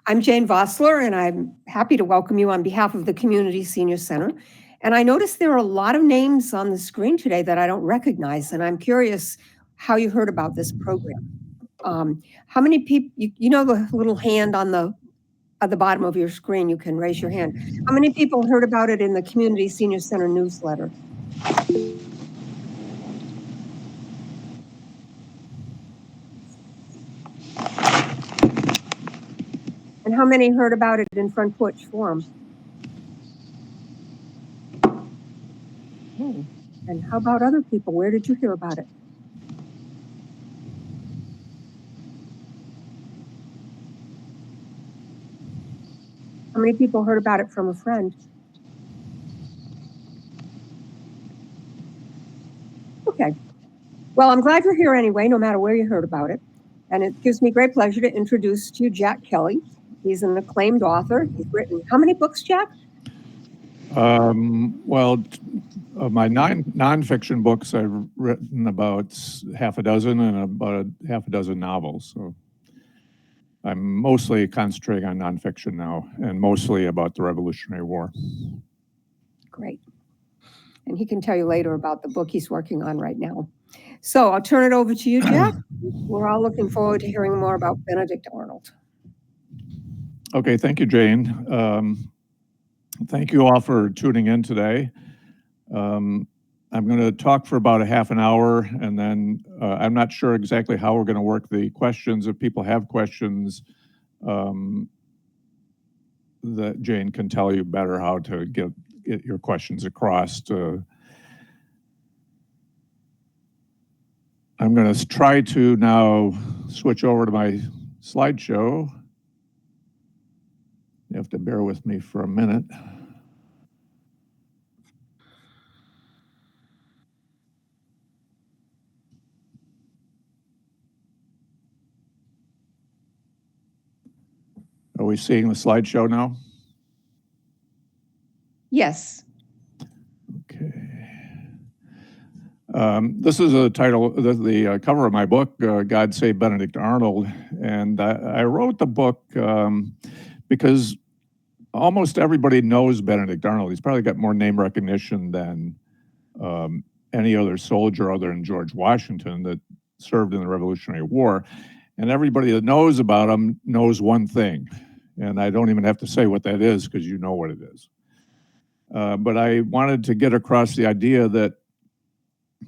I'm Jane Vossler, and I'm happy to welcome you on behalf of the Community Senior Center. And I noticed there are a lot of names on the screen today that I don't recognize, and I'm curious how you heard about this program. How many people, you know the little hand on at the bottom of your screen, you can raise your hand. How many people heard about it in the Community Senior Center newsletter? And how many heard about it in Front Porch Forum? Okay. And how about other people? Where did you hear about it? How many people heard about it from a friend? Okay. Well, I'm glad you're here anyway, no matter where you heard about it. And it gives me great pleasure to introduce to you Jack Kelly. He's an acclaimed author. He's written how many books, Jack? Well, my nonfiction books, I've written about half a dozen and about half a dozen novels. So I'm mostly concentrating on nonfiction now and mostly about the Revolutionary War. Great. And he can tell you later about the book he's working on right now. So I'll turn it over to you, Jack. We're all looking forward to hearing more about Benedict Arnold. Okay, thank you, Jane. Thank you all for tuning in today. I'm going to talk for about a half an hour, and then I'm not sure exactly how we're going to work the questions. If people have questions, that Jane can tell you better how to get your questions across. I'm going to try to now switch over to my slideshow. You have to bear with me for a minute. Are we seeing the slideshow now? Yes. Okay. This is a title, the cover of my book, God Save Benedict Arnold. And I wrote the book because almost everybody knows Benedict Arnold. He's probably got more name recognition than any other soldier other than George Washington that served in the Revolutionary War. And everybody that knows about him knows one thing. And I don't even have to say what that is because you know what it is. But I wanted to get across the idea that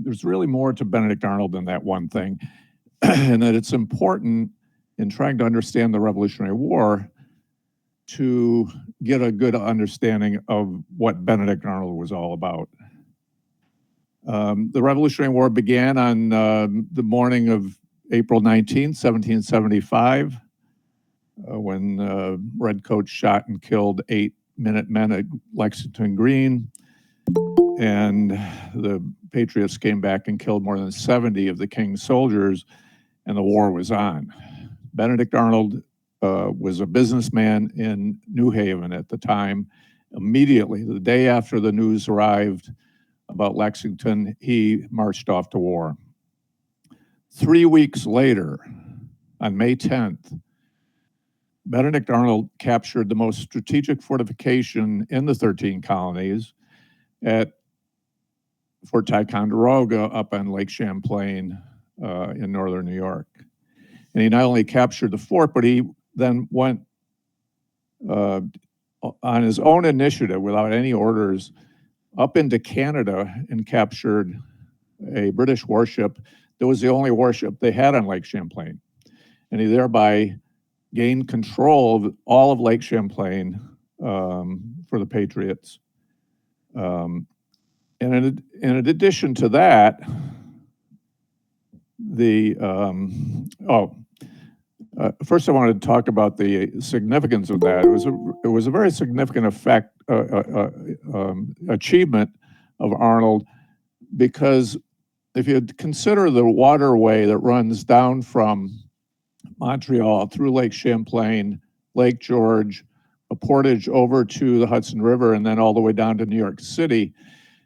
there's really more to Benedict Arnold than that one thing, and that it's important in trying to understand the Revolutionary War to get a good understanding of what Benedict Arnold was all about. The Revolutionary War began on the morning of April 19th, 1775, when redcoats shot and killed 8 Minutemen at Lexington Green. And the Patriots came back and killed more than 70 of the King's soldiers, and the war was on. Benedict Arnold was a businessman in New Haven at the time. Immediately, the day after the news arrived about Lexington, he marched off to war. 3 weeks later, on May 10th, Benedict Arnold captured the most strategic fortification in the 13 colonies at Fort Ticonderoga up on Lake Champlain in northern New York. And he not only captured the fort, but he then went on his own initiative without any orders up into Canada and captured a British warship that was the only warship they had on Lake Champlain. And he thereby gained control of all of Lake Champlain for the Patriots. And in addition to that, first I wanted to talk about the significance of that. It was a very significant achievement of Arnold, because if you consider the waterway that runs down from Montreal through Lake Champlain, Lake George, a portage over to the Hudson River, and then all the way down to New York City,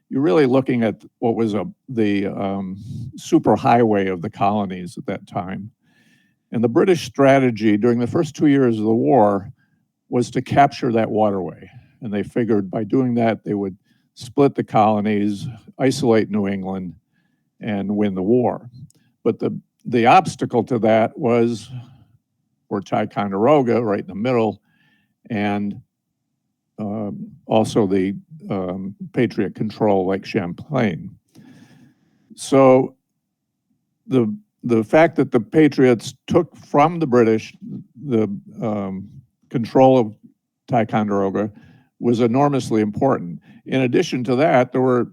you're really looking at what was the superhighway of the colonies at that time. And the British strategy during the first 2 years of the war was to capture that waterway. And they figured by doing that, they would split the colonies, isolate New England, and win the war. But the obstacle to that was for Ticonderoga, right in the middle, and also the Patriot control Lake Champlain. So the fact that the Patriots took from the British the control of Ticonderoga was enormously important. In addition to that, there were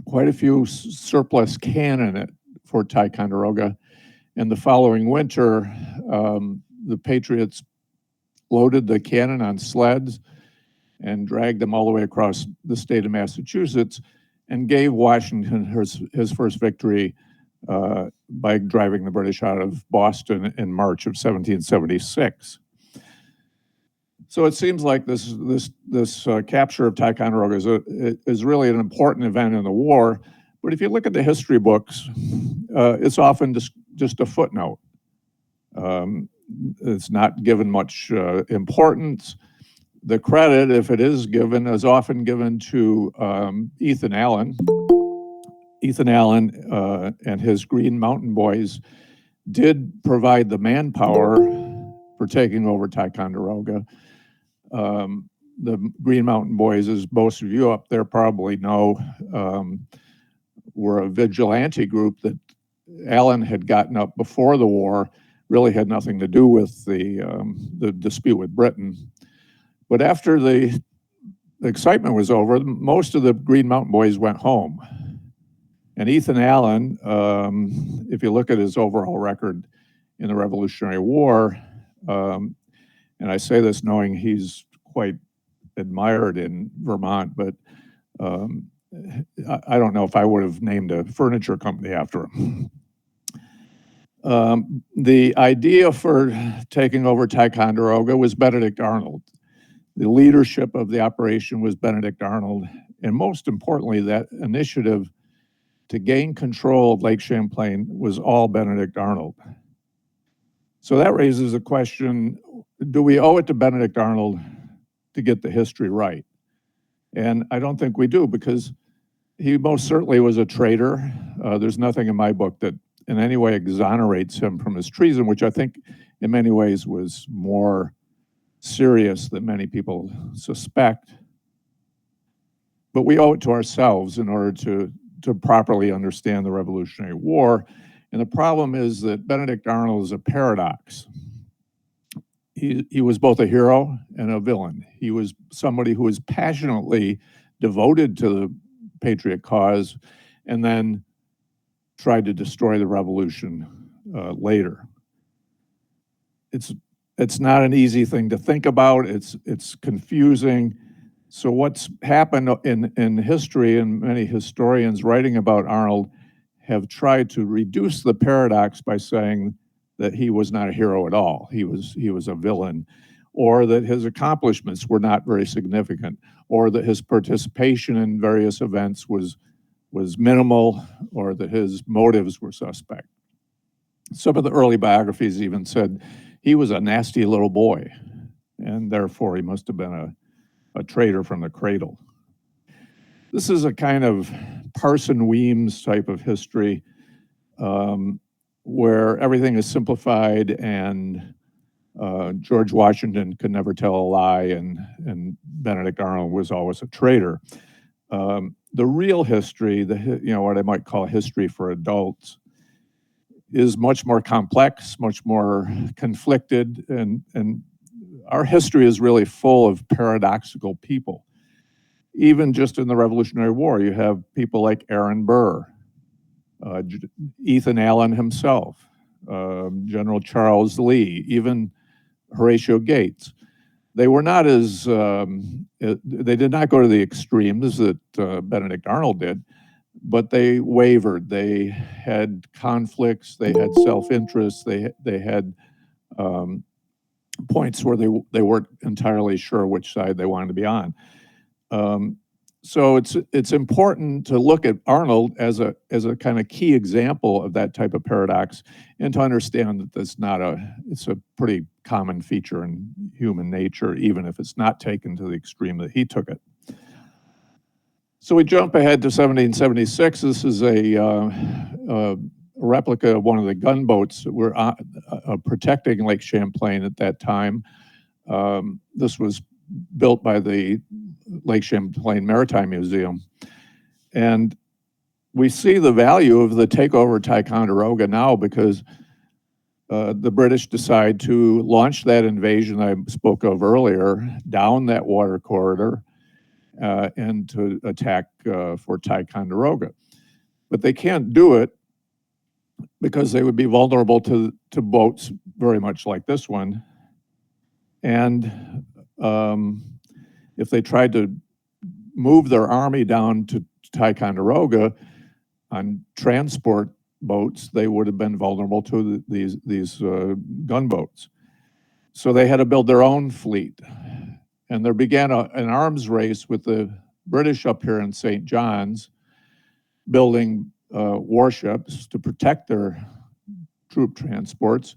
quite a few surplus cannon for Ticonderoga, and the following winter, the Patriots loaded the cannon on sleds and dragged them all the way across the state of Massachusetts and gave Washington his first victory by driving the British out of Boston in March of 1776. So it seems like this capture of Ticonderoga is really an important event in the war. But if you look at the history books, it's often just a footnote. It's not given much importance. The credit, if it is given, is often given to Ethan Allen. Ethan Allen and his Green Mountain Boys did provide the manpower for taking over Ticonderoga. The Green Mountain Boys, as most of you up there probably know, were a vigilante group that Allen had gotten up before the war, really had nothing to do with the dispute with Britain. But after the excitement was over, most of the Green Mountain Boys went home. And Ethan Allen, if you look at his overall record in the Revolutionary War, and I say this knowing he's quite admired in Vermont, but I don't know if I would have named a furniture company after him. The idea for taking over Ticonderoga was Benedict Arnold. The leadership of the operation was Benedict Arnold, and most importantly, that initiative to gain control of Lake Champlain was all Benedict Arnold. So that raises a question, do we owe it to Benedict Arnold to get the history right? And I don't think we do, because he most certainly was a traitor. There's nothing in my book that in any way exonerates him from his treason, which I think in many ways was more serious than many people suspect. But we owe it to ourselves in order to properly understand the Revolutionary War. And the problem is that Benedict Arnold is a paradox. He was both a hero and a villain. He was somebody who was passionately devoted to the Patriot cause and then tried to destroy the revolution later. It's not an easy thing to think about. It's confusing. So what's happened in history, and many historians writing about Arnold have tried to reduce the paradox by saying that he was not a hero at all. He was a villain, or that his accomplishments were not very significant, or that his participation in various events was minimal, or that his motives were suspect. Some of the early biographies even said he was a nasty little boy, and therefore he must have been a traitor from the cradle. This is a kind of Parson Weems type of history where everything is simplified and George Washington could never tell a lie and Benedict Arnold was always a traitor. The real history, what I might call history for adults, is much more complex, much more conflicted, and our history is really full of paradoxical people. Even just in the Revolutionary War, you have people like Aaron Burr, Ethan Allen himself, General Charles Lee, even Horatio Gates. They were not as, they did not go to the extremes that Benedict Arnold did, but they wavered. They had conflicts, they had self-interest, they had points where they weren't entirely sure which side they wanted to be on. So it's important to look at Arnold as a kind of key example of that type of paradox, and to understand that it's a pretty common feature in human nature, even if it's not taken to the extreme that he took it. So we jump ahead to 1776. This is a replica of one of the gunboats that were protecting Lake Champlain at that time. This was built by the Lake Champlain Maritime Museum. And we see the value of the takeover of Ticonderoga now because the British decide to launch that invasion I spoke of earlier down that water corridor and to attack Fort Ticonderoga. But they can't do it because they would be vulnerable to boats very much like this one. And if they tried to move their army down to Ticonderoga on transport boats, they would have been vulnerable to these gunboats. So they had to build their own fleet. And there began an arms race with the British up here in St. John's, building warships to protect their troop transports.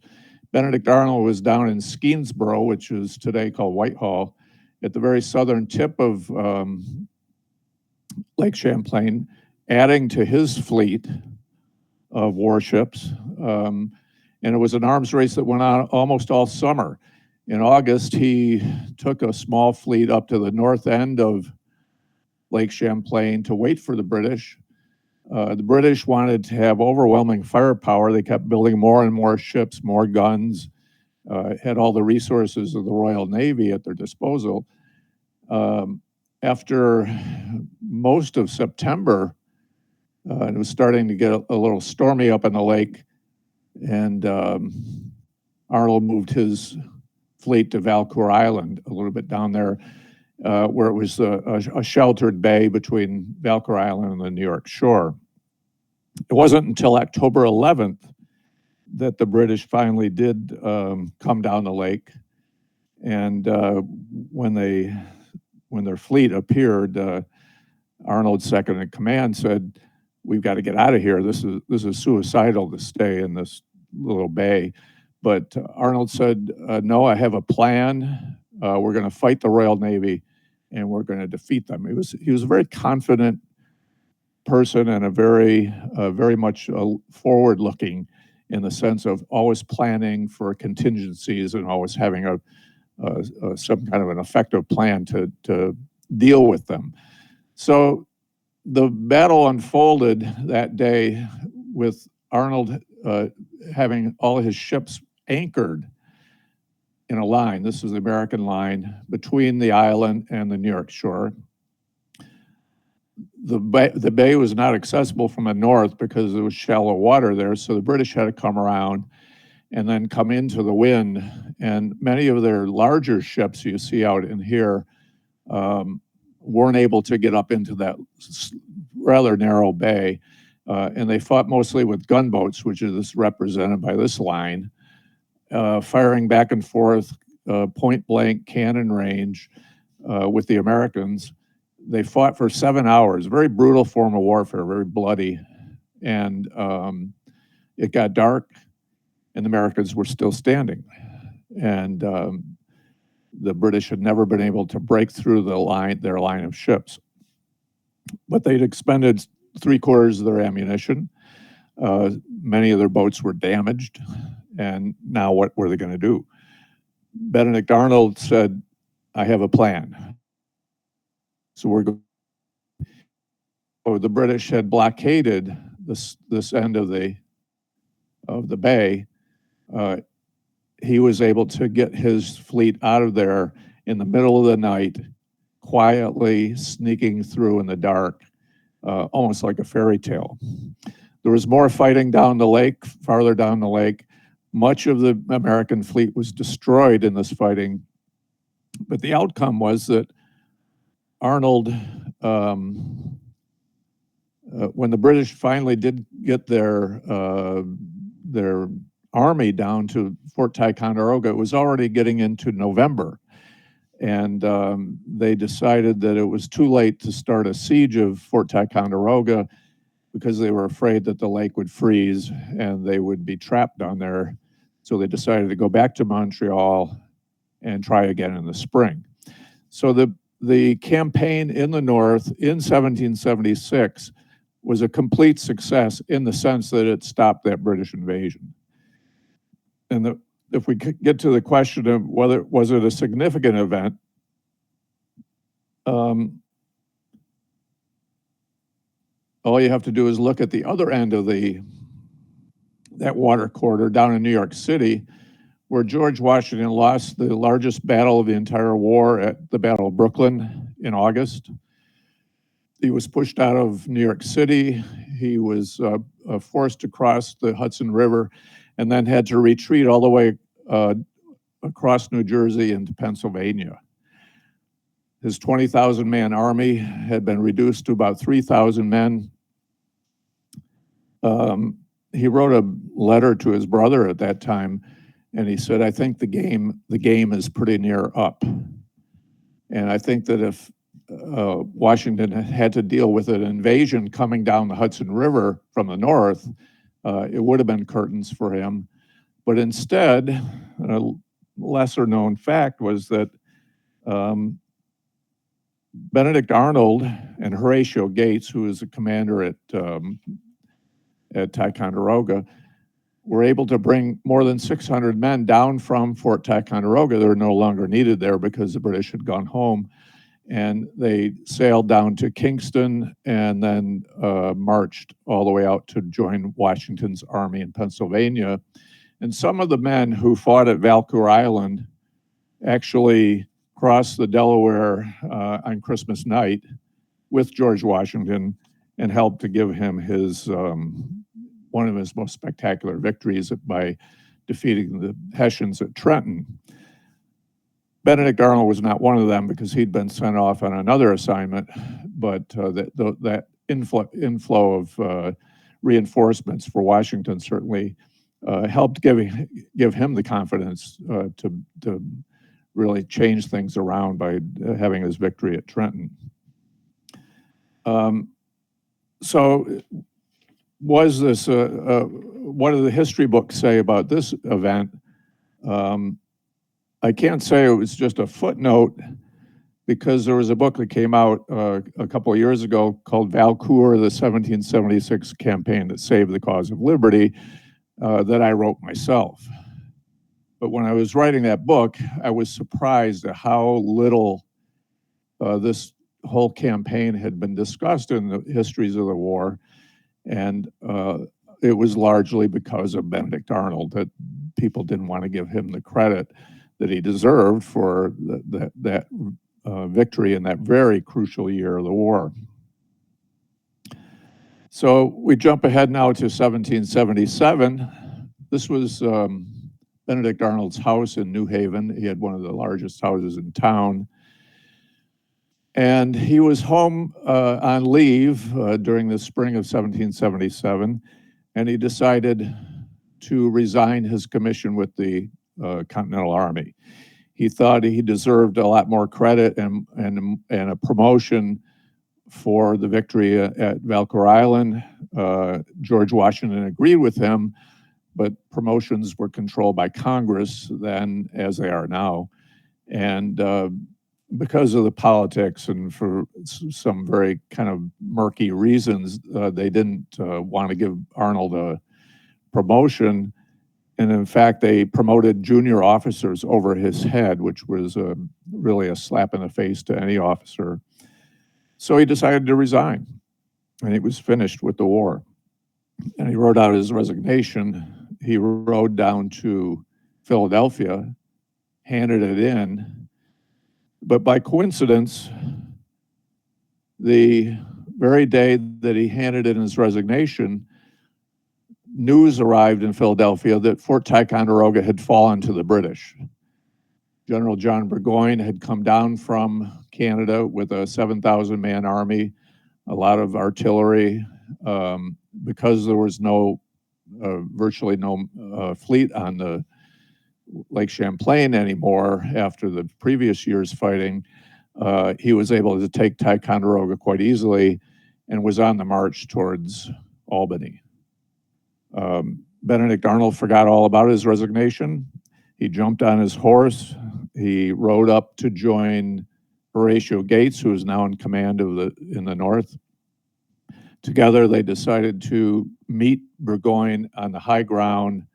Benedict Arnold was down in Skenesboro, which is today called Whitehall, at the very southern tip of Lake Champlain, adding to his fleet of warships. And it was an arms race that went on almost all summer. In August, he took a small fleet up to the north end of Lake Champlain to wait for the British. The British wanted to have overwhelming firepower. They kept building more and more ships, more guns, had all the resources of the Royal Navy at their disposal. After most of September, it was starting to get a little stormy up in the lake, and Arnold moved his fleet to Valcour Island, a little bit down there, where it was a sheltered bay between Valcour Island and the New York shore. It wasn't until October 11th that the British finally did come down the lake, and when their fleet appeared, Arnold's second in command said, "We've got to get out of here. This is suicidal to stay in this little bay." But Arnold said, "No, I have a plan. We're going to fight the Royal Navy, and we're going to defeat them." He was a very confident person and a very much forward-looking, in the sense of always planning for contingencies and always having some kind of an effective plan to deal with them. So the battle unfolded that day with Arnold having all his ships anchored in a line. This is the American line between the island and the New York shore. The bay was not accessible from the north because there was shallow water there, so the British had to come around and then come into the wind. And many of their larger ships you see out in here weren't able to get up into that rather narrow bay. And they fought mostly with gunboats, which is represented by this line, firing back and forth, point blank cannon range with the Americans. They fought for 7 hours, very brutal form of warfare, very bloody. And it got dark, and the Americans were still standing. And the British had never been able to break through their line of ships. But they'd expended 3/4 of their ammunition. Many of their boats were damaged. And now what were they going to do? Benedict Arnold said, "I have a plan." So we're going. Oh, the British had blockaded this end of the bay. He was able to get his fleet out of there in the middle of the night, quietly sneaking through in the dark, almost like a fairy tale. There was more fighting down the lake, farther down the lake. Much of the American fleet was destroyed in this fighting, but the outcome was that Arnold, when the British finally did get their army down to Fort Ticonderoga, it was already getting into November. And they decided that it was too late to start a siege of Fort Ticonderoga because they were afraid that the lake would freeze and they would be trapped down there. So they decided to go back to Montreal and try again in the spring. So the campaign in the North in 1776 was a complete success in the sense that it stopped that British invasion. And if we get to the question of whether was it a significant event, all you have to do is look at the other end of that water corridor down in New York City, where George Washington lost the largest battle of the entire war at the Battle of Brooklyn in August. He was pushed out of New York City. He was forced to cross the Hudson River and then had to retreat all the way across New Jersey into Pennsylvania. His 20,000-man army had been reduced to about 3,000 men. He wrote a letter to his brother at that time, and he said, "I think the game is pretty near up." And I think that if Washington had to deal with an invasion coming down the Hudson River from the north, it would have been curtains for him. But instead, a lesser-known fact was that Benedict Arnold and Horatio Gates, who was a commander at Ticonderoga, were able to bring more than 600 men down from Fort Ticonderoga. They were no longer needed there because the British had gone home. And they sailed down to Kingston and then marched all the way out to join Washington's army in Pennsylvania. And some of the men who fought at Valcour Island actually crossed the Delaware on Christmas night with George Washington and helped to give him his one of his most spectacular victories by defeating the Hessians at Trenton. Benedict Arnold was not one of them because he'd been sent off on another assignment, but that inflow of reinforcements for Washington certainly helped give him the confidence to really change things around by having his victory at Trenton. So was this, what do the history books say about this event? I can't say it was just a footnote because there was a book that came out a couple of years ago called Valcour, the 1776 Campaign that Saved the Cause of Liberty, that I wrote myself. But when I was writing that book, I was surprised at how little this whole campaign had been discussed in the histories of the war. And it was largely because of Benedict Arnold that people didn't want to give him the credit that he deserved for that victory in that very crucial year of the war. So we jump ahead now to 1777. This was Benedict Arnold's house in New Haven. He had one of the largest houses in town. And he was home on leave during the spring of 1777, and he decided to resign his commission with the Continental Army. He thought he deserved a lot more credit and a promotion for the victory at Valcour Island. George Washington agreed with him, but promotions were controlled by Congress then, as they are now. And because of the politics and for some very kind of murky reasons, they didn't want to give Arnold a promotion. And in fact, they promoted junior officers over his head, which was really a slap in the face to any officer. So he decided to resign, and he was finished with the war. And he wrote out his resignation. He rode down to Philadelphia, handed it in. But by coincidence, the very day that he handed in his resignation, news arrived in Philadelphia that Fort Ticonderoga had fallen to the British. General John Burgoyne had come down from Canada with a 7,000-man army, a lot of artillery. Because there was virtually no fleet on the Lake Champlain anymore after the previous year's fighting, he was able to take Ticonderoga quite easily and was on the march towards Albany. Benedict Arnold forgot all about his resignation. He jumped on his horse He rode up to join Horatio Gates, who is now in command in the north. Together, they decided to meet Burgoyne on the high ground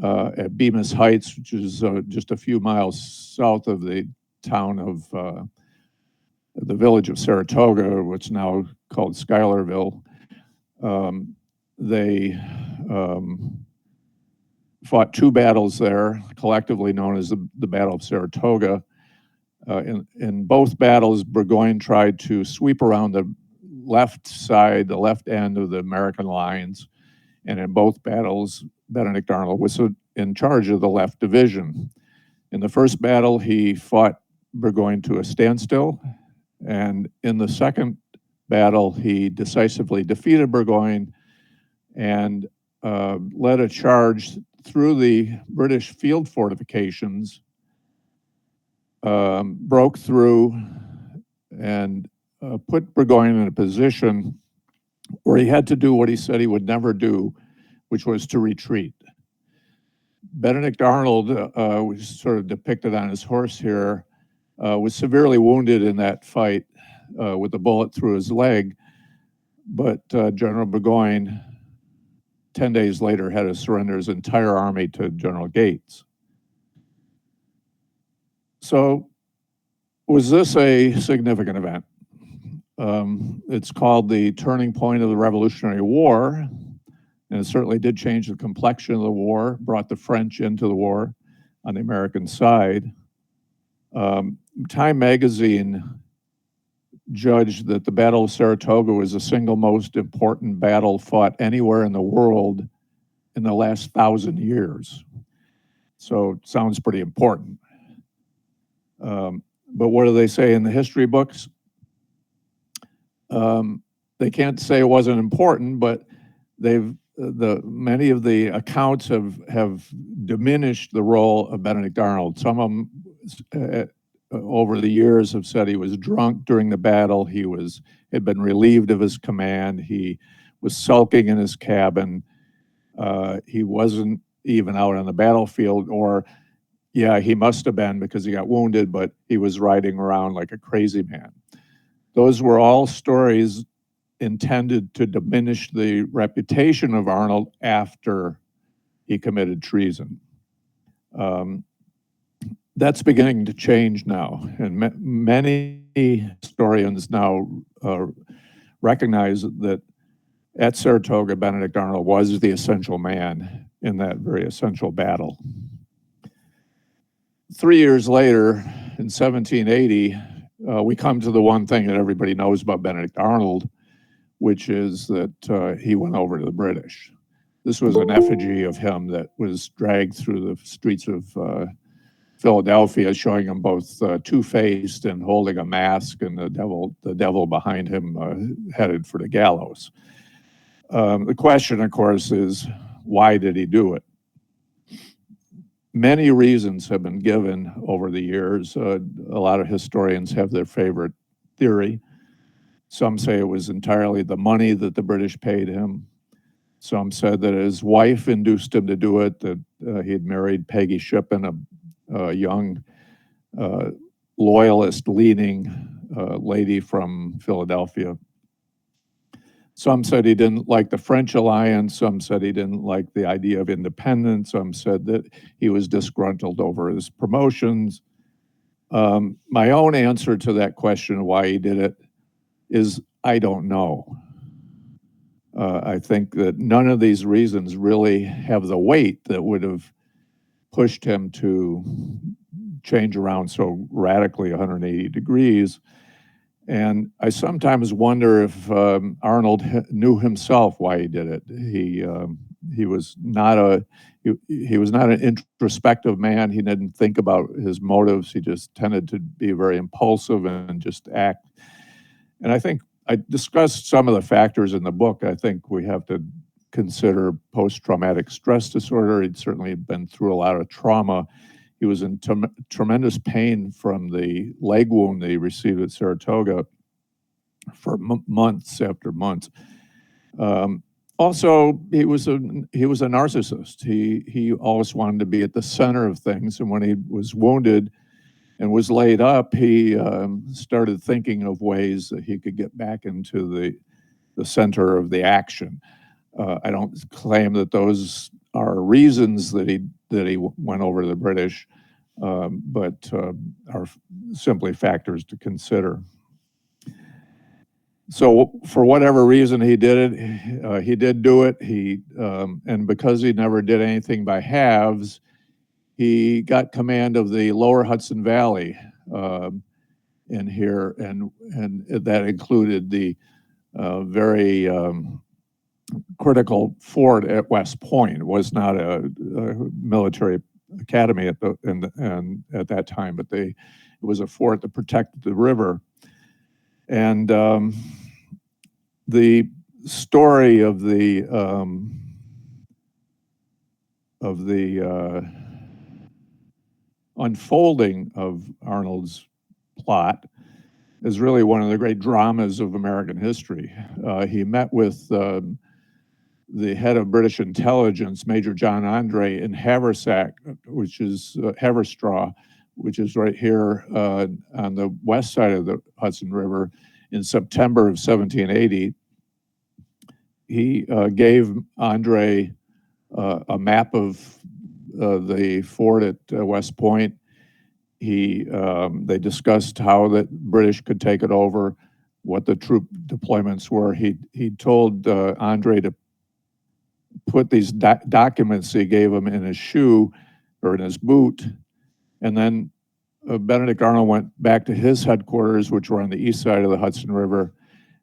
at Bemis Heights, which is just a few miles south of the town of the village of Saratoga, which is now called Schuylerville. They fought two battles there, collectively known as the Battle of Saratoga. In both battles, Burgoyne tried to sweep around the left side, the left end of the American lines, and in both battles, Benedict Arnold was in charge of the left division. In the first battle, he fought Burgoyne to a standstill, and in the second battle, he decisively defeated Burgoyne and led a charge through the British field fortifications, broke through, and put Burgoyne in a position where he had to do what he said he would never do, which was to retreat. Benedict Arnold, which is sort of depicted on his horse here, was severely wounded in that fight with a bullet through his leg, but General Burgoyne, 10 days later, had to surrender his entire army to General Gates. So, was this a significant event? It's called the turning point of the Revolutionary War, and it certainly did change the complexion of the war, brought the French into the war on the American side. Time magazine judged that the Battle of Saratoga was the single most important battle fought anywhere in the world in the last 1,000 years. So it sounds pretty important. But what do they say in the history books? They can't say it wasn't important, but many of the accounts have diminished the role of Benedict Arnold. Some of them over the years have said he was drunk during the battle. He had been relieved of his command. He was sulking in his cabin. He wasn't even out on the battlefield, or yeah, he must have been because he got wounded, but he was riding around like a crazy man. Those were all stories intended to diminish the reputation of Arnold after he committed treason. That's beginning to change now, and many historians now recognize that at Saratoga, Benedict Arnold was the essential man in that very essential battle. 3 years later, in 1780, we come to the one thing that everybody knows about Benedict Arnold, which is that he went over to the British. This was an effigy of him that was dragged through the streets of Philadelphia, showing him both two-faced and holding a mask, and the devil behind him headed for the gallows. The question, of course, is why did he do it? Many reasons have been given over the years. A lot of historians have their favorite theory. Some say it was entirely the money that the British paid him. Some said that his wife induced him to do it, that he had married Peggy Shippen, a young loyalist-leaning lady from Philadelphia. Some said he didn't like the French alliance. Some said he didn't like the idea of independence. Some said that he was disgruntled over his promotions. My own answer to that question of why he did it is I don't know. I think that none of these reasons really have the weight that would have pushed him to change around so radically 180 degrees. And I sometimes wonder if Arnold knew himself why he did it. He was not an introspective man. He didn't think about his motives. He just tended to be very impulsive and just act. And I think I discussed some of the factors in the book. I think we have to consider post-traumatic stress disorder. He'd certainly been through a lot of trauma. He was in tremendous pain from the leg wound that he received at Saratoga for months after months. Also, he was a narcissist. He always wanted to be at the center of things, and when he was wounded, and was laid up, he started thinking of ways that he could get back into the center of the action. I don't claim that those are reasons that he went over to the British, but are simply factors to consider. So for whatever reason he did it, he did do it. And because he never did anything by halves, he got command of the lower Hudson Valley in here, and that included the very critical fort at West Point. It was not a military academy at that time, but it was a fort that protected the river. And the story of the unfolding of Arnold's plot is really one of the great dramas of American history. He met with the head of British intelligence, Major John Andre, in Haversack, which is Haverstraw, which is right here on the west side of the Hudson River, in September of 1780. He gave Andre a map of the fort at West Point. They discussed how the British could take it over, what the troop deployments were. He told Andre to put these documents he gave him in his shoe or in his boot, and then Benedict Arnold went back to his headquarters, which were on the east side of the Hudson River,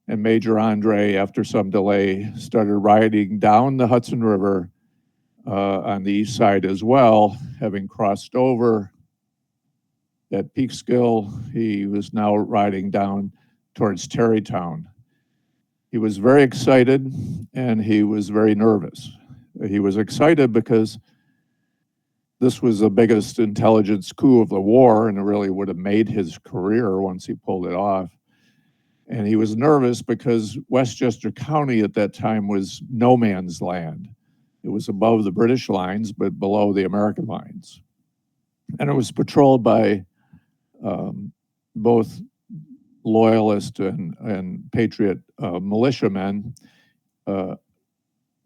and Major Andre, after some delay, started riding down the Hudson River on the east side as well. Having crossed over at Peekskill, he was now riding down towards Tarrytown. He was very excited, and he was very nervous. He was excited because this was the biggest intelligence coup of the war, and it really would have made his career once he pulled it off. And he was nervous because Westchester County at that time was no man's land. It was above the British lines, but below the American lines. And it was patrolled by both loyalist and patriot militiamen.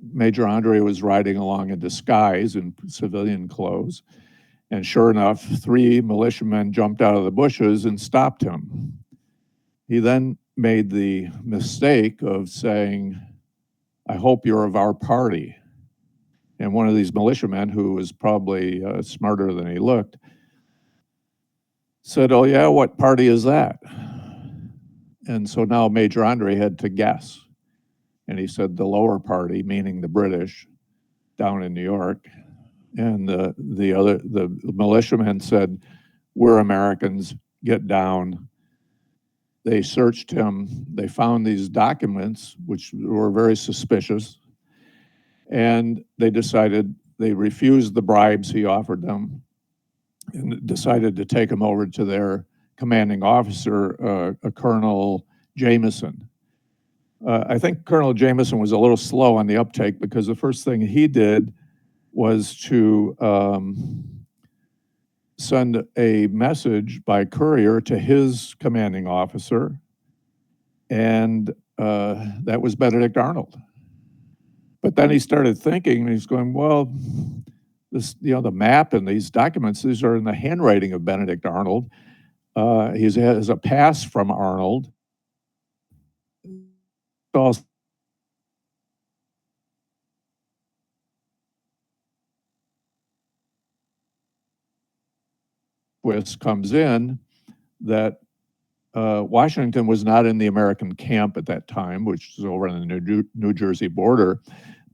Major Andre was riding along in disguise in civilian clothes. And sure enough, 3 militiamen jumped out of the bushes and stopped him. He then made the mistake of saying, "I hope you're of our party." And one of these militiamen, who was probably smarter than he looked, said, "Oh yeah, what party is that?" And so now Major Andre had to guess. And he said, "The lower party," meaning the British, down in New York. And the militiamen said, "We're Americans, get down." They searched him. They found these documents, which were very suspicious. And they refused the bribes he offered them and decided to take him over to their commanding officer, Colonel Jameson. I think Colonel Jameson was a little slow on the uptake because the first thing he did was to send a message by courier to his commanding officer, and that was Benedict Arnold. But then he started thinking, and he's going, well, this, the map and these documents, these are in the handwriting of Benedict Arnold. He has a pass from Arnold. Twist comes in that Washington was not in the American camp at that time, which was over on the New Jersey border,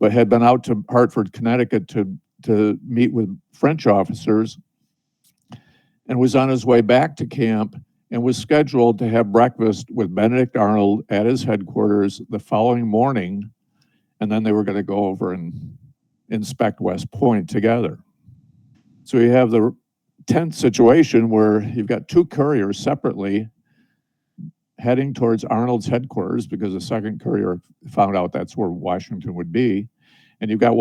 but had been out to Hartford, Connecticut to meet with French officers, and was on his way back to camp and was scheduled to have breakfast with Benedict Arnold at his headquarters the following morning, and then they were going to go over and inspect West Point together. So you have the tense situation where you've got 2 couriers separately heading towards Arnold's headquarters because the second courier found out that's where Washington would be. And you've got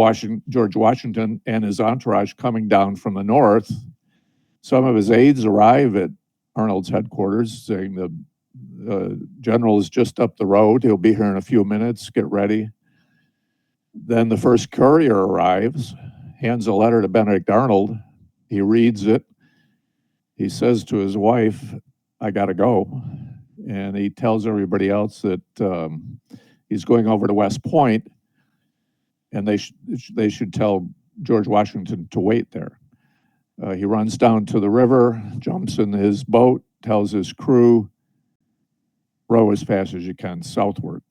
George Washington and his entourage coming down from the north. Some of his aides arrive at Arnold's headquarters, saying the general is just up the road. He'll be here in a few minutes. Get ready. Then the first courier arrives, hands a letter to Benedict Arnold. He reads it. He says to his wife, "I got to go." And he tells everybody else that he's going over to West Point, and they should tell George Washington to wait there. He runs down to the river, jumps in his boat, tells his crew, row as fast as you can southward.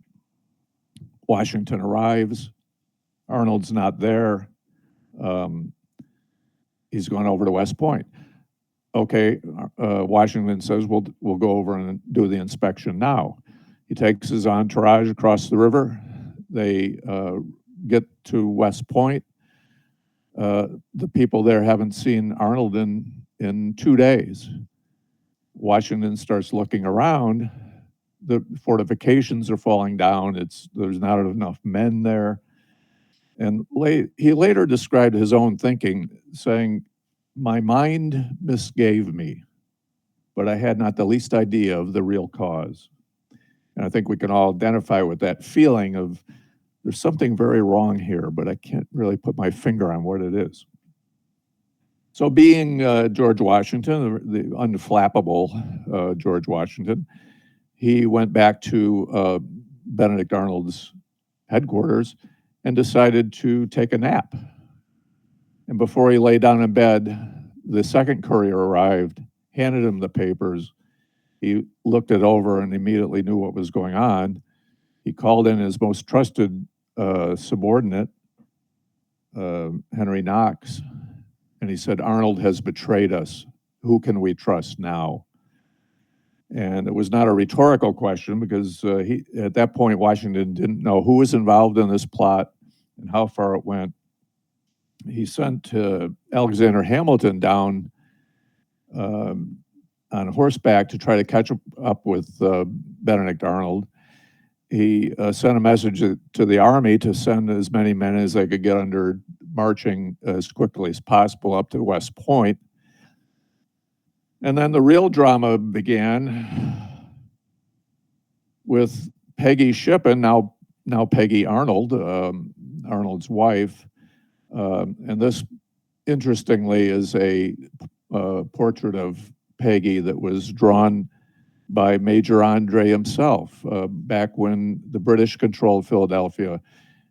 Washington arrives. Arnold's not there. He's going over to West Point. Okay, Washington says, we'll go over and do the inspection now. He takes his entourage across the river. They get to West Point. The people there haven't seen Arnold in 2 days. Washington starts looking around. The fortifications are falling down. There's not enough men there. And he later described his own thinking, saying, "My mind misgave me, but I had not the least idea of the real cause." And I think we can all identify with that feeling of there's something very wrong here, but I can't really put my finger on what it is. So being George Washington, the unflappable George Washington, he went back to Benedict Arnold's headquarters and decided to take a nap. And before he lay down in bed, the second courier arrived, handed him the papers. He looked it over and immediately knew what was going on. He called in his most trusted subordinate, Henry Knox, and he said, "Arnold has betrayed us. Who can we trust now?" And it was not a rhetorical question because at that point, Washington didn't know who was involved in this plot and how far it went. He sent Alexander Hamilton down on horseback to try to catch up with Benedict Arnold. He sent a message to the army to send as many men as they could get under marching as quickly as possible up to West Point. And then the real drama began with Peggy Shippen, now Peggy Arnold, Arnold's wife. And this, interestingly, is a portrait of Peggy that was drawn by Major Andre himself back when the British controlled Philadelphia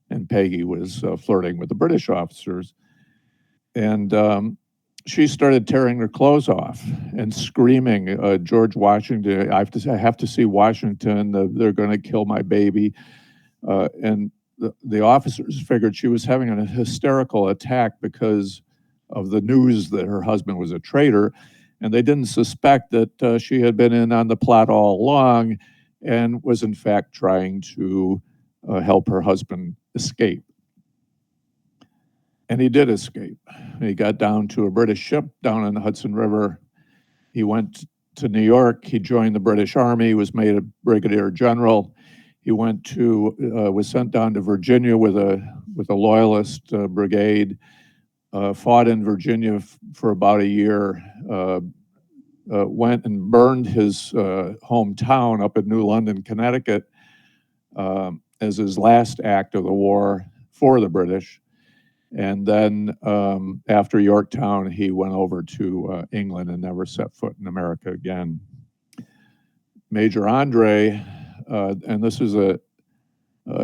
and Peggy was flirting with the British officers. And she started tearing her clothes off and screaming, "George Washington, I have to see Washington, they're going to kill my baby." And the officers figured she was having a hysterical attack because of the news that her husband was a traitor, and they didn't suspect that she had been in on the plot all along and was in fact trying to help her husband escape. And he did escape. He got down to a British ship down in the Hudson River. He went to New York. He joined the British Army, was made a brigadier general. He was sent down to Virginia with a loyalist brigade, fought in Virginia for about a year, went and burned his hometown up in New London, Connecticut, as his last act of the war for the British. And then after Yorktown, he went over to England and never set foot in America again. Major Andre, and this is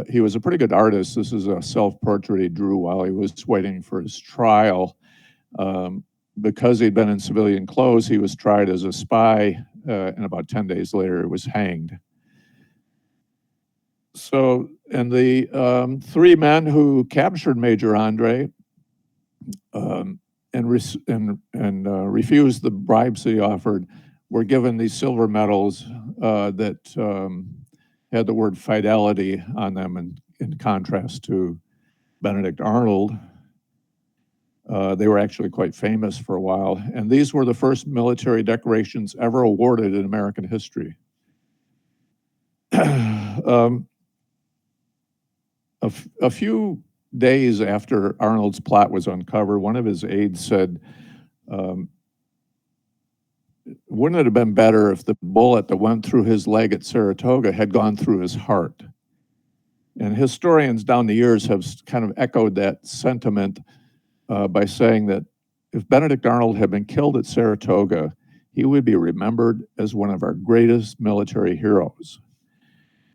he was a pretty good artist. This is a self-portrait he drew while he was waiting for his trial. Because he'd been in civilian clothes, he was tried as a spy, and about 10 days later, he was hanged. So, and the three men who captured Major Andre and refused the bribes he offered were given these silver medals that had the word fidelity on them in contrast to Benedict Arnold. They were actually quite famous for a while. And these were the first military decorations ever awarded in American history. A few days after Arnold's plot was uncovered, one of his aides said, wouldn't it have been better if the bullet that went through his leg at Saratoga had gone through his heart? And historians down the years have kind of echoed that sentiment by saying that if Benedict Arnold had been killed at Saratoga, he would be remembered as one of our greatest military heroes.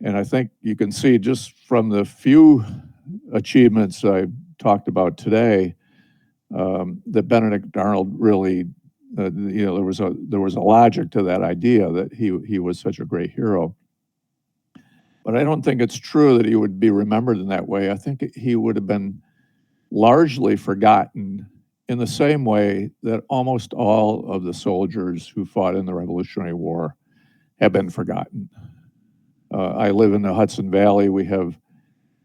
And I think you can see just from the few achievements I talked about today that Benedict Arnold really, there was a logic to that idea that he was such a great hero. But I don't think it's true that he would be remembered in that way. I think he would have been largely forgotten in the same way that almost all of the soldiers who fought in the Revolutionary War have been forgotten. I live in the Hudson Valley. We have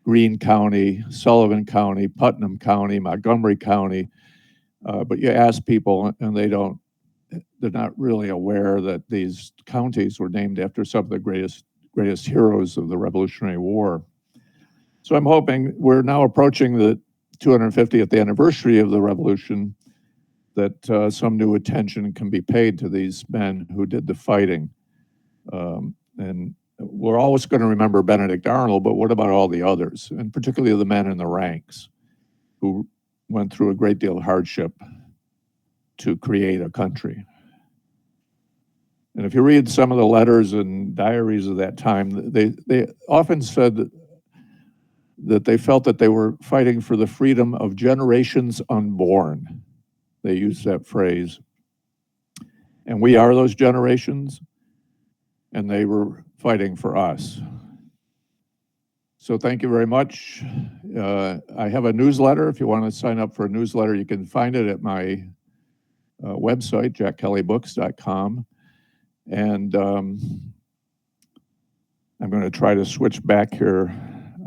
Greene County, Sullivan County, Putnam County, Montgomery County. But you ask people and they're not really aware that these counties were named after some of the greatest heroes of the Revolutionary War. So I'm hoping we're now approaching the 250th anniversary of the Revolution, that some new attention can be paid to these men who did the fighting. And we're always going to remember Benedict Arnold, but what about all the others, and particularly the men in the ranks who went through a great deal of hardship to create a country? And if you read some of the letters and diaries of that time, they often said that they felt that they were fighting for the freedom of generations unborn. They used that phrase. And we are those generations, and they were fighting for us. So thank you very much. I have a newsletter. If you want to sign up for a newsletter, you can find it at my website, jackkellybooks.com. And I'm going to try to switch back here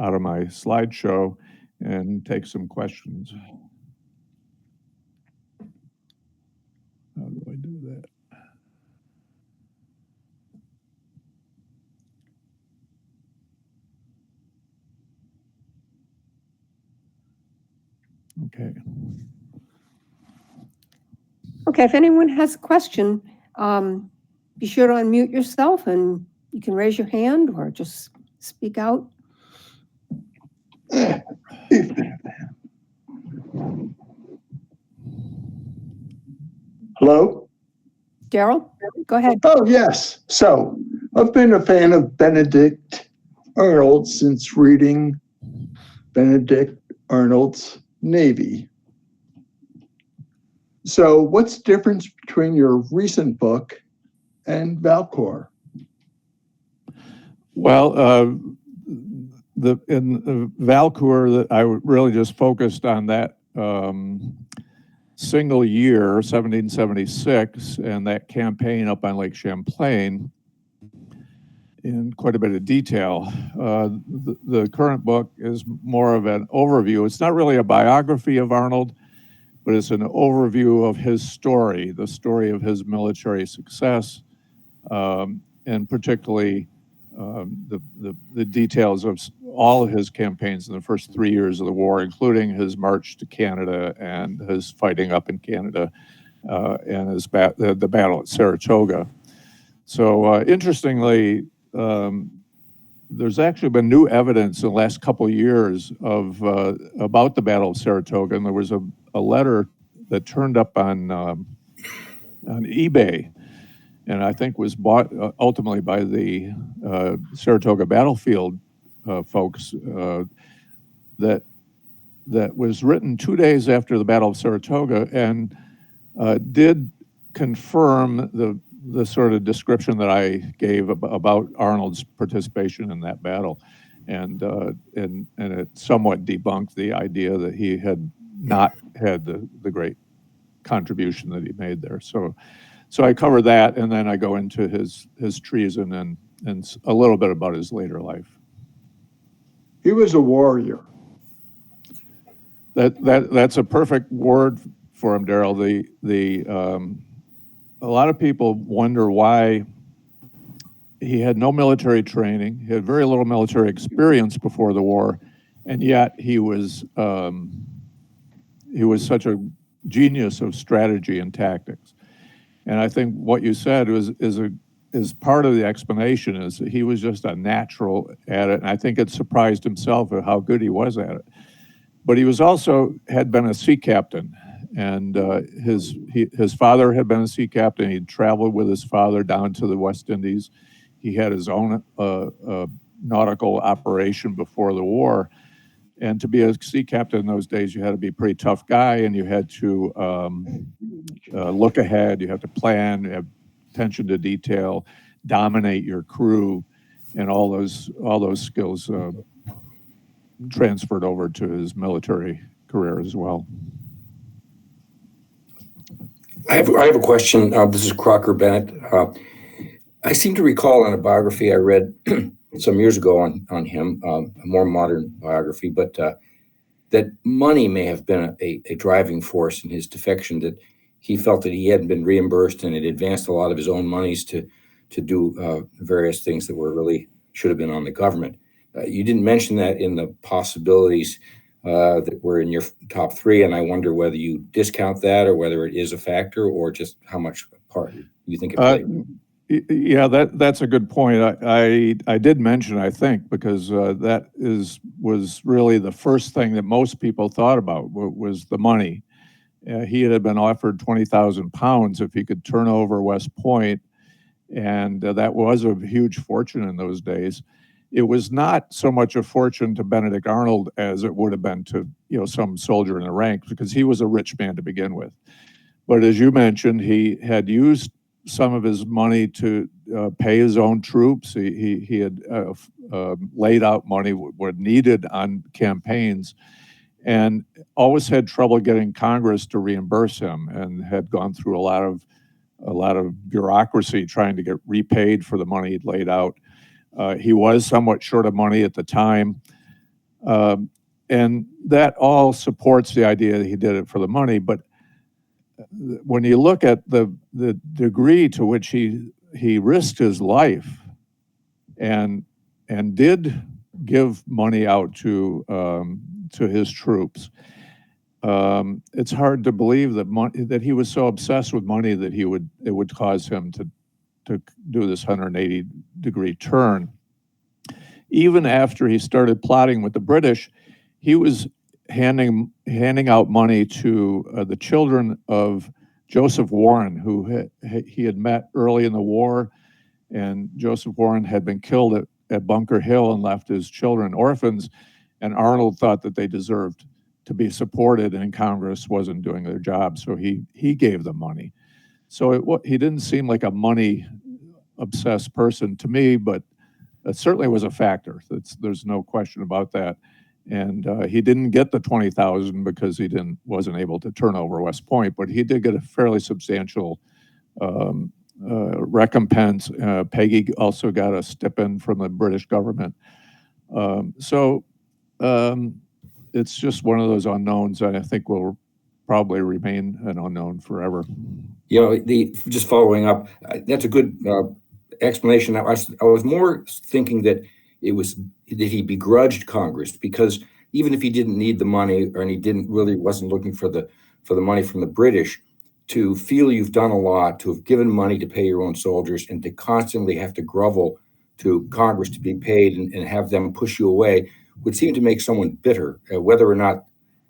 out of my slideshow and take some questions. How do I do that? Okay. Okay, if anyone has a question, be sure to unmute yourself and you can raise your hand or just speak out. Hello? Daryl, go ahead. Oh, yes. So I've been a fan of Benedict Arnold since reading Benedict Arnold's Navy. So what's the difference between your recent book and Valcour? Well, in Valcour, I really just focused on that single year, 1776, and that campaign up on Lake Champlain in quite a bit of detail. The current book is more of an overview. It's not really a biography of Arnold, but it's an overview of his story, the story of his military success, and particularly the details of all of his campaigns in the first 3 years of the war, including his march to Canada and his fighting up in Canada and his the battle at Saratoga. So interestingly, there's actually been new evidence in the last couple of years of about the Battle of Saratoga, and there was a letter that turned up on eBay, and I think was bought ultimately by the Saratoga battlefield folks. That was written 2 days after the Battle of Saratoga, and did confirm the sort of description that I gave about Arnold's participation in that battle, and it somewhat debunked the idea that he had not had the great contribution that he made there. So I cover that, and then I go into his treason and a little bit about his later life. He was a warrior. That's a perfect word for him, Daryl. A lot of people wonder why he had no military training. He had very little military experience before the war, and yet he was such a genius of strategy and tactics. And I think what you said is part of the explanation, is that he was just a natural at it. And I think it surprised himself at how good he was at it. But he was also had been a sea captain, and his father had been a sea captain. He'd traveled with his father down to the West Indies. He had his own nautical operation before the war. And to be a sea captain in those days, you had to be a pretty tough guy, and you had to look ahead. You have to plan, you have attention to detail, dominate your crew, and all those skills transferred over to his military career as well. I have a question. This is Crocker Bennett. I seem to recall in a biography I read some years ago on him, a more modern biography, but that money may have been a driving force in his defection, that he felt that he hadn't been reimbursed and had advanced a lot of his own monies to do various things that were really should have been on the government. You didn't mention that in the possibilities that were in your top three, and I wonder whether you discount that or whether it is a factor or just how much part you think it played. Yeah, that's a good point. I did mention, I think, because that was really the first thing that most people thought about was the money. He had been offered 20,000 pounds if he could turn over West Point, and that was a huge fortune in those days. It was not so much a fortune to Benedict Arnold as it would have been to some soldier in the ranks, because he was a rich man to begin with. But as you mentioned, he had used some of his money to pay his own troops. He had laid out money what needed on campaigns, and always had trouble getting Congress to reimburse him, and had gone through a lot of bureaucracy trying to get repaid for the money he'd laid out. He was somewhat short of money at the time, and that all supports the idea that he did it for the money. But when you look at the degree to which he risked his life and did give money out to his troops, it's hard to believe that he was so obsessed with money that it would cause him to do this 180-degree turn. Even after he started plotting with the British, he was handing out money to the children of Joseph Warren, who he had met early in the war, and Joseph Warren had been killed at Bunker Hill and left his children orphans, and Arnold thought that they deserved to be supported, and Congress wasn't doing their job, so he gave them money. So he didn't seem like a money-obsessed person to me, but it certainly was a factor. There's no question about that. And he didn't get the 20,000 because he wasn't able to turn over West Point, but he did get a fairly substantial recompense. Peggy also got a stipend from the British government. It's just one of those unknowns, and I think will probably remain an unknown forever. Just following up, that's a good explanation. I was more thinking that he begrudged Congress, because even if he didn't need the money, and he wasn't looking for the money from the British, to feel you've done a lot, to have given money to pay your own soldiers, and to constantly have to grovel to Congress to be paid and have them push you away would seem to make someone bitter. Whether or not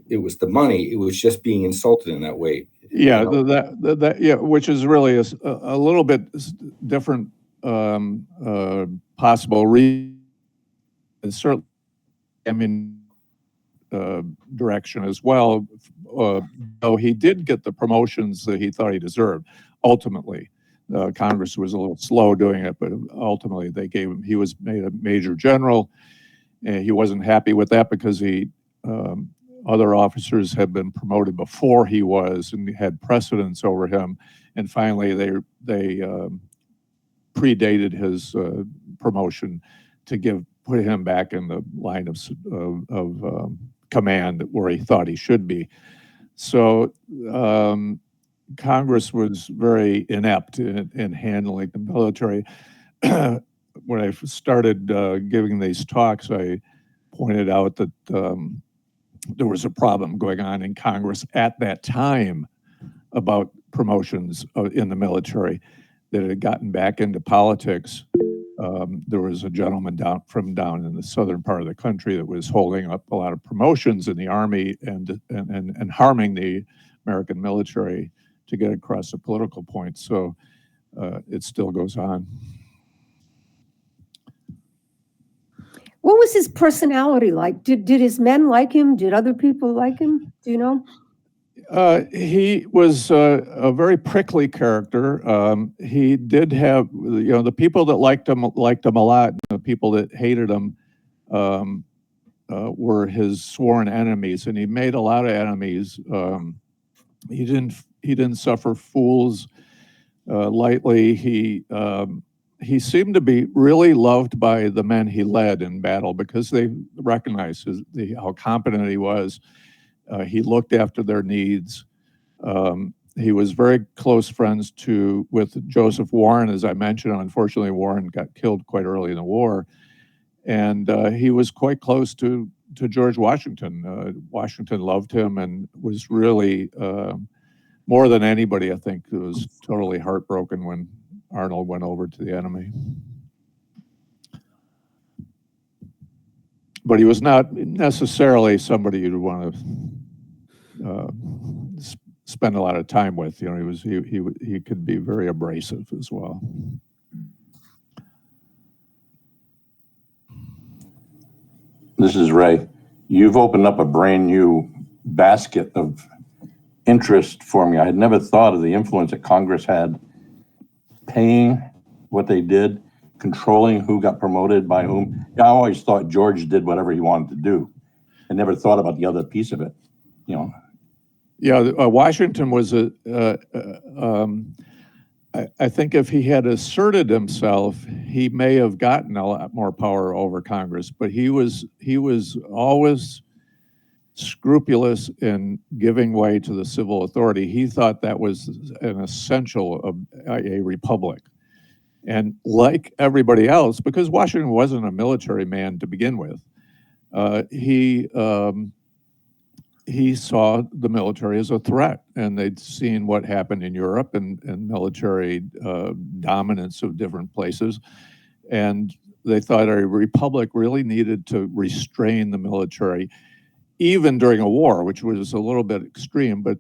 it was the money, it was just being insulted in that way. Yeah, which is really a little bit different possible reason. Certainly, direction as well, though he did get the promotions that he thought he deserved. Ultimately, Congress was a little slow doing it, but ultimately they gave him. He was made a major general, and he wasn't happy with that because other officers had been promoted before he was and had precedence over him, and finally they predated his promotion to put him back in the line of command where he thought he should be. So Congress was very inept in handling the military. When I started giving these talks, I pointed out that there was a problem going on in Congress at that time about promotions in the military, that had gotten back into politics. There was a gentleman down in the southern part of the country that was holding up a lot of promotions in the Army and harming the American military to get across a political point. So it still goes on. What was his personality like? Did his men like him? Did other people like him? Do you know? He was a very prickly character. He did have, the people that liked him a lot. And the people that hated him were his sworn enemies, and he made a lot of enemies. He didn't suffer fools lightly. He seemed to be really loved by the men he led in battle because they recognized how competent he was. He looked after their needs. He was very close friends with Joseph Warren, as I mentioned. Unfortunately, Warren got killed quite early in the war. And he was quite close to George Washington. Washington loved him and was really, more than anybody, I think, was totally heartbroken when Arnold went over to the enemy. But he was not necessarily somebody you'd want to spend a lot of time with. He could be very abrasive as well. This is Ray. You've opened up a brand new basket of interest for me. I had never thought of the influence that Congress had, paying what they did, controlling who got promoted by whom. I always thought George did whatever he wanted to do. I never thought about the other piece of it, Yeah, Washington was I think if he had asserted himself, he may have gotten a lot more power over Congress, but he was always scrupulous in giving way to the civil authority. He thought that was an essential of a republic. And like everybody else, because Washington wasn't a military man to begin with, he saw the military as a threat, and they'd seen what happened in Europe and military dominance of different places. And they thought a republic really needed to restrain the military, even during a war, which was a little bit extreme. But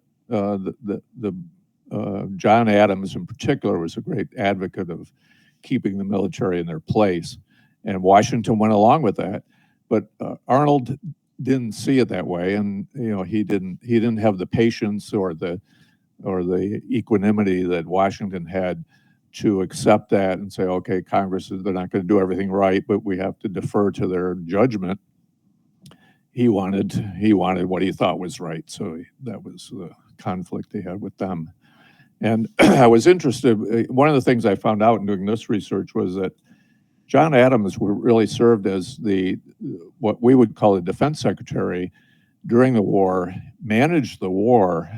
John Adams in particular was a great advocate of keeping the military in their place. And Washington went along with that. But Arnold didn't see it that way, and he didn't have the patience or the equanimity that Washington had to accept that and say, okay, Congress, they're not going to do everything right, but we have to defer to their judgment. He wanted what he thought was right, so that was the conflict he had with them. And I was interested. One of the things I found out in doing this research was that John Adams really served as what we would call a defense secretary during the war, managed the war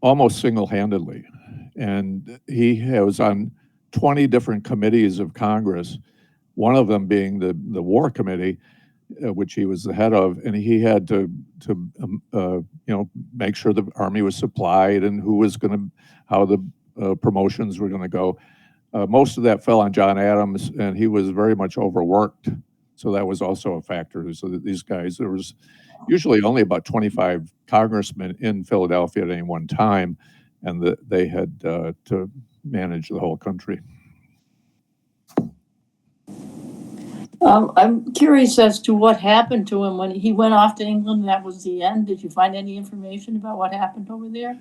almost single-handedly. And he was on 20 different committees of Congress, one of them being the War Committee, which he was the head of, and he had to make sure the Army was supplied and how the promotions were going to go. Most of that fell on John Adams, and he was very much overworked. So that was also a factor. So that these guys, there was usually only about 25 congressmen in Philadelphia at any one time, and they had to manage the whole country. I'm curious as to what happened to him when he went off to England. That was the end. Did you find any information about what happened over there?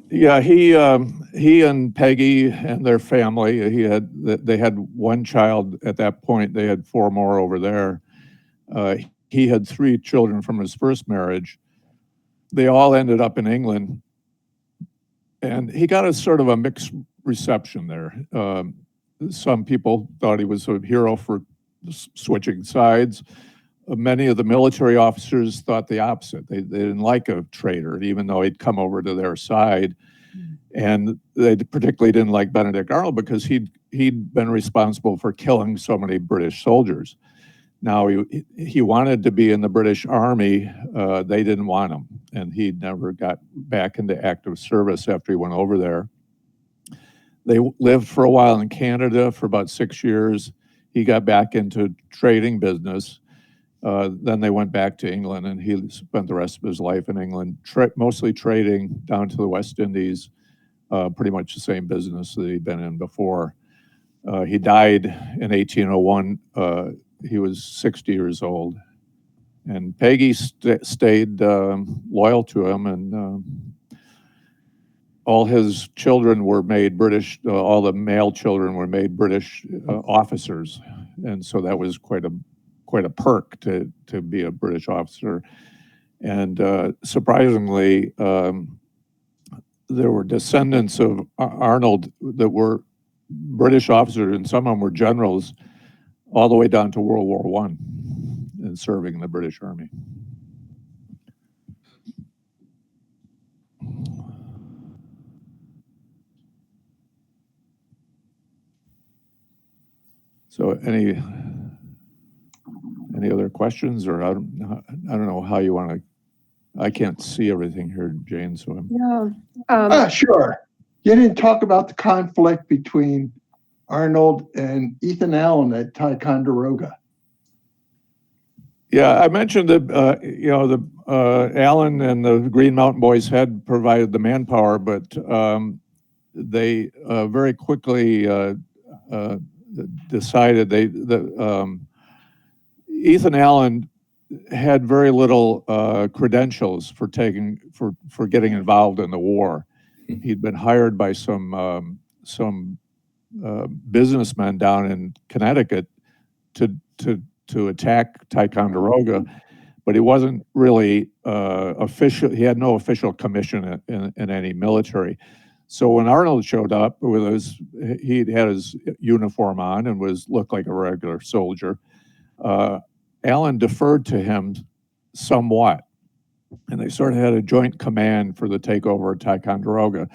Yeah, he and Peggy and their family. They had one child at that point. They had 4 more over there. He had 3 children from his first marriage. They all ended up in England, and he got a sort of a mixed reception there. Some people thought he was a hero for switching sides. Many of the military officers thought the opposite. They didn't like a traitor, even though he'd come over to their side. And they particularly didn't like Benedict Arnold because he'd been responsible for killing so many British soldiers. Now, he wanted to be in the British Army. They didn't want him, and he never got back into active service after he went over there. They lived for a while in Canada for about 6 years. He got back into trading business. Then they went back to England, and he spent the rest of his life in England, mostly trading down to the West Indies, pretty much the same business that he'd been in before. He died in 1801. He was 60 years old. And Peggy stayed loyal to him, and all his children were made British, all the male children were made British officers. And so that was quite a perk to be a British officer. And surprisingly, there were descendants of Arnold that were British officers, and some of them were generals, all the way down to World War I and serving in the British Army. So any other questions, or I don't know how you want to, I can't see everything here, Jane, so I'm. Yeah. Sure. You didn't talk about the conflict between Arnold and Ethan Allen at Ticonderoga. Yeah, I mentioned that, Allen and the Green Mountain Boys had provided the manpower, but they very quickly decided Ethan Allen had very little credentials for getting involved in the war. He'd been hired by some businessmen down in Connecticut to attack Ticonderoga, but he wasn't really official. He had no official commission in any military. So when Arnold showed up he had his uniform on and looked like a regular soldier. Allen deferred to him somewhat, and they sort of had a joint command for the takeover of Ticonderoga.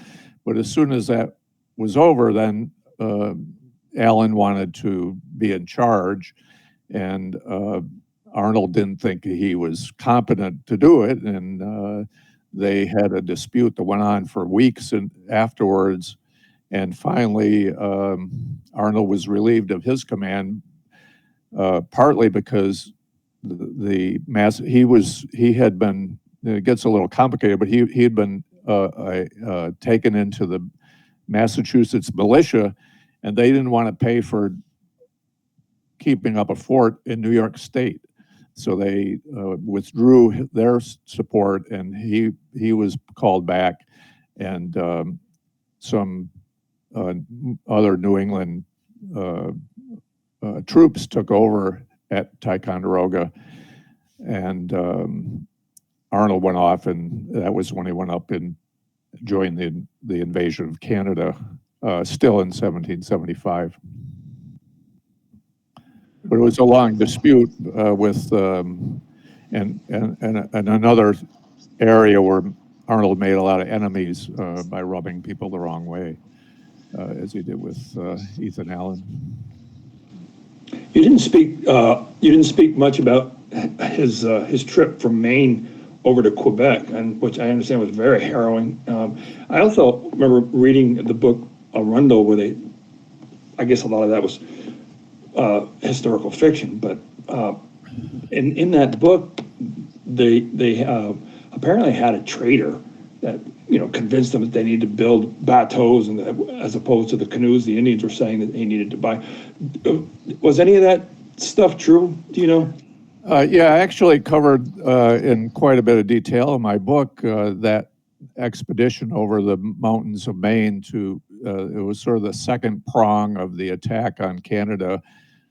But as soon as that was over, then Allen wanted to be in charge, and Arnold didn't think he was competent to do it, and they had a dispute that went on for weeks and afterwards. And finally, Arnold was relieved of his command, partly because he had been, it gets a little complicated, but he had been taken into the Massachusetts militia, and they didn't want to pay for keeping up a fort in New York State. So they withdrew their support, and he was called back, and some other New England troops took over at Ticonderoga, and Arnold went off, and that was when he went up and joined the invasion of Canada, still in 1775. But it was a long dispute with and another area where Arnold made a lot of enemies by rubbing people the wrong way, as he did with Ethan Allen. You didn't speak much about his trip from Maine over to Quebec, and which I understand was very harrowing. I also remember reading the book Arundel, where I guess a lot of that was historical fiction, but in that book, they apparently had a trader that convinced them that they needed to build bateaus, and as opposed to the canoes the Indians were saying that they needed to buy. Was any of that stuff true? Do you know? Yeah, I actually covered in quite a bit of detail in my book that expedition over the mountains of Maine it was sort of the second prong of the attack on Canada,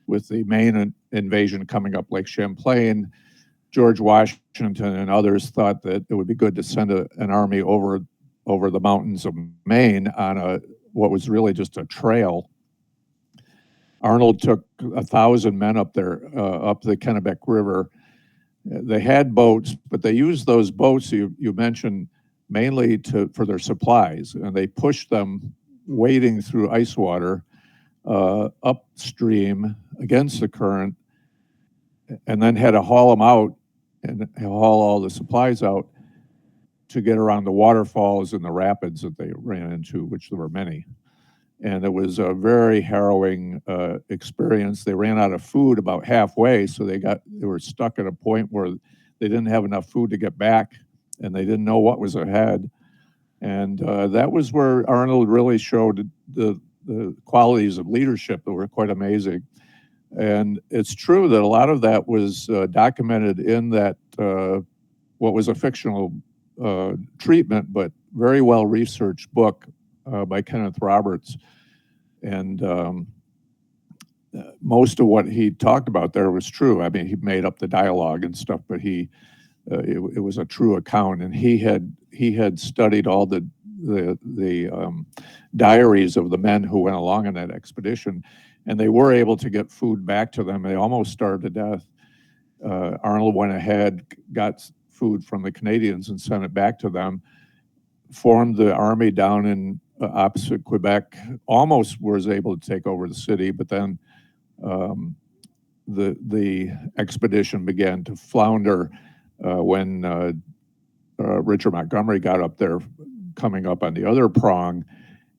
with the Maine invasion coming up Lake Champlain. George Washington and others thought that it would be good to send an army over the mountains of Maine on what was really just a trail. Arnold took 1,000 men up there, up the Kennebec River. They had boats, but they used those boats you mentioned mainly for their supplies, and they pushed them wading through ice water upstream against the current, and then had to haul them out and haul all the supplies out to get around the waterfalls and the rapids that they ran into, which there were many. And it was a very harrowing experience. They ran out of food about halfway, so they were stuck at a point where they didn't have enough food to get back, and they didn't know what was ahead. And that was where Arnold really showed the qualities of leadership that were quite amazing. And it's true that a lot of that was documented in that what was a fictional treatment, but very well researched book by Kenneth Roberts. And most of what he talked about there was true. I mean, he made up the dialogue and stuff, but it was a true account. And he had studied all the diaries of the men who went along on that expedition, and they were able to get food back to them. They almost starved to death. Arnold went ahead, got food from the Canadians and sent it back to them, formed the army down in opposite Quebec, almost was able to take over the city, but then the expedition began to flounder when Richard Montgomery got up there, coming up on the other prong,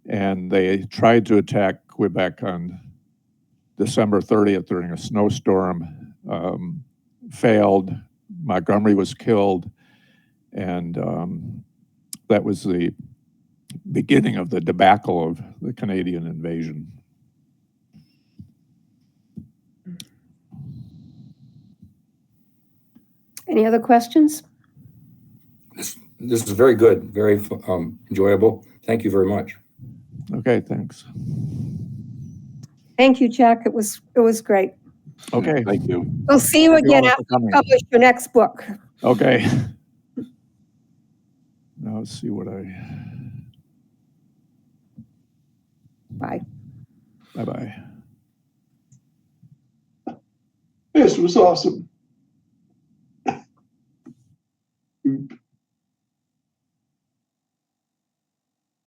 and they tried to attack Quebec on December 30th during a snowstorm, failed. Montgomery was killed, and that was the beginning of the debacle of the Canadian invasion. Any other questions? This is very good, very enjoyable. Thank you very much. Okay, thanks. Thank you, Jack. It was great. Okay. Thank you. We'll see you Thank you again all for after you coming. publish your next book. Okay. Now let's see what Bye. bye-bye. This was awesome.